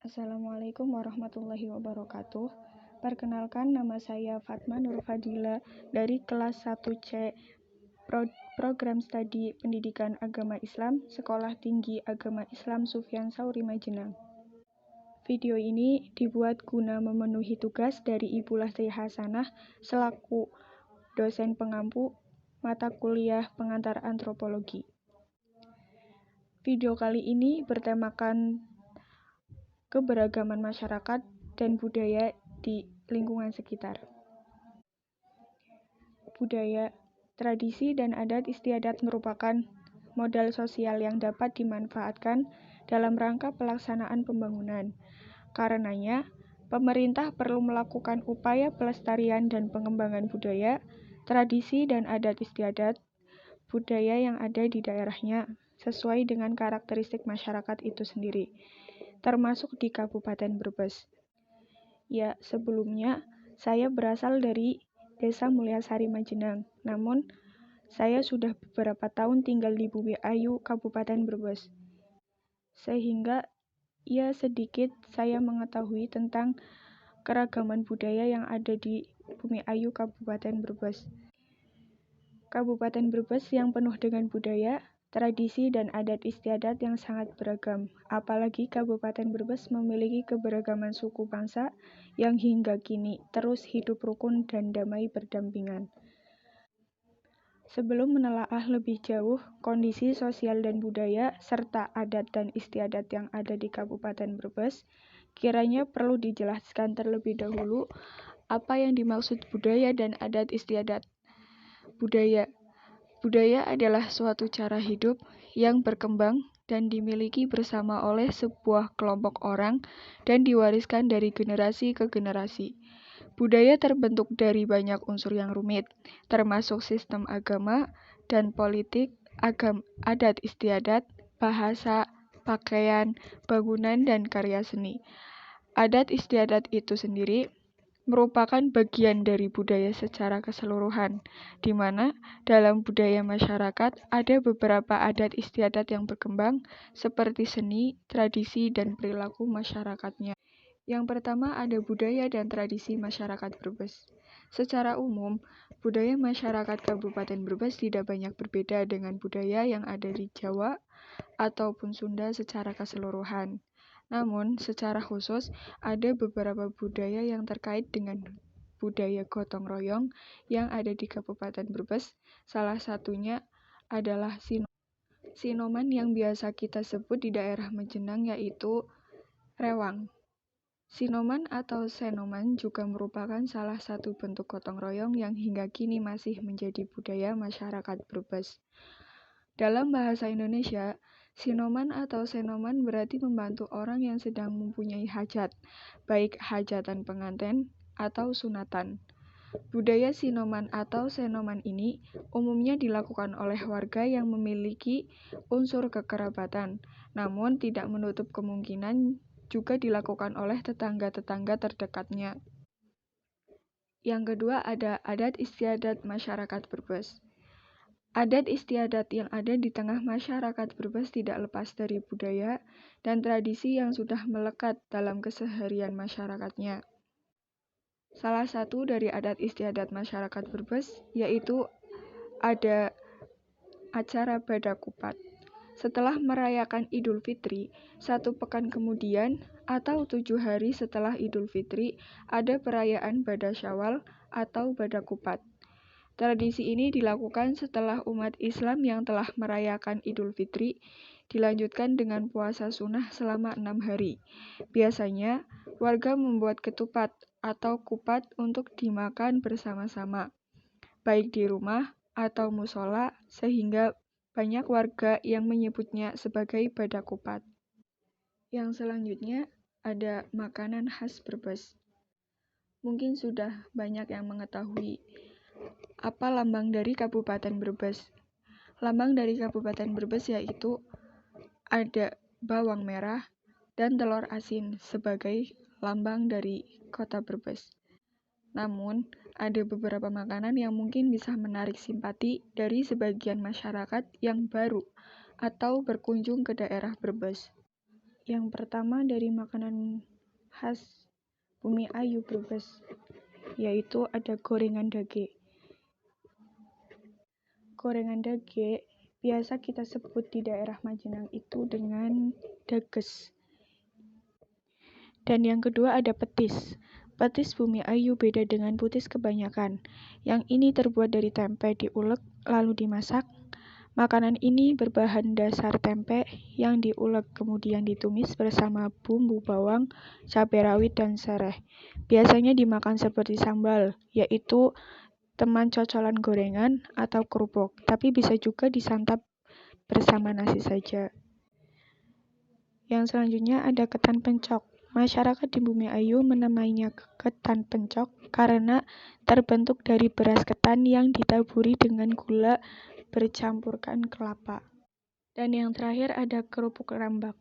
Assalamualaikum warahmatullahi wabarakatuh. Perkenalkan, nama saya Fatma Nur Fadila dari kelas 1C Program Studi Pendidikan Agama Islam, Sekolah Tinggi Agama Islam Sufyan Sauri Majenang. Video ini dibuat guna memenuhi tugas dari Ibu Lasri Hasanah selaku dosen pengampu mata kuliah pengantar antropologi. Video kali ini bertemakan keberagaman masyarakat dan budaya di lingkungan sekitar. Budaya, tradisi, dan adat istiadat merupakan modal sosial yang dapat dimanfaatkan dalam rangka pelaksanaan pembangunan. Karenanya, pemerintah perlu melakukan upaya pelestarian dan pengembangan budaya, tradisi, dan adat istiadat budaya yang ada di daerahnya sesuai dengan karakteristik masyarakat itu sendiri, termasuk di Kabupaten Brebes. Ya, sebelumnya saya berasal dari Desa Mulyasari Majenang, namun saya sudah beberapa tahun tinggal di Bumi Ayu, Kabupaten Brebes. Sehingga sedikit saya mengetahui tentang keragaman budaya yang ada di Bumi Ayu, Kabupaten Brebes. Kabupaten Brebes yang penuh dengan budaya, tradisi, dan adat istiadat yang sangat beragam. Apalagi Kabupaten Brebes memiliki keberagaman suku bangsa yang hingga kini terus hidup rukun dan damai berdampingan. Sebelum menelaah lebih jauh kondisi sosial dan budaya serta adat dan istiadat yang ada di Kabupaten Brebes, kiranya perlu dijelaskan terlebih dahulu apa yang dimaksud budaya dan adat istiadat. Budaya adalah suatu cara hidup yang berkembang dan dimiliki bersama oleh sebuah kelompok orang dan diwariskan dari generasi ke generasi. Budaya terbentuk dari banyak unsur yang rumit, termasuk sistem agama dan politik, adat istiadat, bahasa, pakaian, bangunan, dan karya seni. Adat istiadat itu sendiri merupakan bagian dari budaya secara keseluruhan, di mana dalam budaya masyarakat ada beberapa adat istiadat yang berkembang, seperti seni, tradisi, dan perilaku masyarakatnya. Yang pertama ada budaya dan tradisi masyarakat Brebes. Secara umum, budaya masyarakat Kabupaten Brebes tidak banyak berbeda dengan budaya yang ada di Jawa ataupun Sunda secara keseluruhan. Namun, secara khusus, ada beberapa budaya yang terkait dengan budaya gotong royong yang ada di Kabupaten Brebes. Salah satunya adalah sinoman yang biasa kita sebut di daerah Majenang, yaitu rewang. Sinoman atau senoman juga merupakan salah satu bentuk gotong royong yang hingga kini masih menjadi budaya masyarakat Brebes. Dalam bahasa Indonesia, sinoman atau senoman berarti membantu orang yang sedang mempunyai hajat, baik hajatan pengantin atau sunatan. Budaya sinoman atau senoman ini umumnya dilakukan oleh warga yang memiliki unsur kekerabatan, namun tidak menutup kemungkinan juga dilakukan oleh tetangga-tetangga terdekatnya. Yang kedua ada adat istiadat masyarakat Brebes. Adat istiadat yang ada di tengah masyarakat Brebes tidak lepas dari budaya dan tradisi yang sudah melekat dalam keseharian masyarakatnya. Salah satu dari adat istiadat masyarakat Brebes yaitu ada acara Badakupat. Setelah merayakan Idul Fitri, 1 pekan kemudian atau 7 hari setelah Idul Fitri, ada perayaan Bada Syawal atau Badakupat. Tradisi ini dilakukan setelah umat Islam yang telah merayakan Idul Fitri dilanjutkan dengan puasa sunnah selama 6 hari. Biasanya, warga membuat ketupat atau kupat untuk dimakan bersama-sama, baik di rumah atau musola, sehingga banyak warga yang menyebutnya sebagai Badakupat. Yang selanjutnya ada makanan khas Brebes. Mungkin sudah banyak yang mengetahui apa lambang dari Kabupaten Brebes. Lambang dari Kabupaten Brebes yaitu ada bawang merah dan telur asin sebagai lambang dari kota Brebes. Namun, ada beberapa makanan yang mungkin bisa menarik simpati dari sebagian masyarakat yang baru atau berkunjung ke daerah Brebes. Yang pertama dari makanan khas Bumi Ayu Brebes, yaitu ada gorengan dage. Gorengan dage biasa kita sebut di daerah Majenang itu dengan dages. Dan yang kedua ada petis. Petis Bumi Ayu beda dengan putis kebanyakan. Yang ini terbuat dari tempe diulek lalu dimasak. Makanan ini berbahan dasar tempe yang diulek kemudian ditumis bersama bumbu bawang, cabai rawit, dan sereh. Biasanya dimakan seperti sambal, yaitu teman cocolan gorengan atau kerupuk, tapi bisa juga disantap bersama nasi saja. Yang selanjutnya ada ketan pencok. Masyarakat di Bumi Ayu menamainya ketan pencok karena terbentuk dari beras ketan yang ditaburi dengan gula bercampurkan kelapa. Dan yang terakhir ada kerupuk rambak.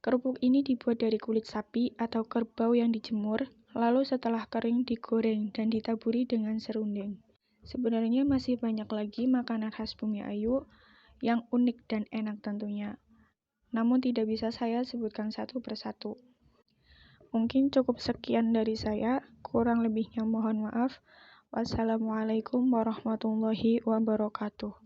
Kerupuk ini dibuat dari kulit sapi atau kerbau yang dijemur, lalu setelah kering digoreng dan ditaburi dengan serundeng. Sebenarnya masih banyak lagi makanan khas Bumi Ayu yang unik dan enak tentunya. Namun tidak bisa saya sebutkan satu persatu. Mungkin cukup sekian dari saya, kurang lebihnya mohon maaf. Wassalamualaikum warahmatullahi wabarakatuh.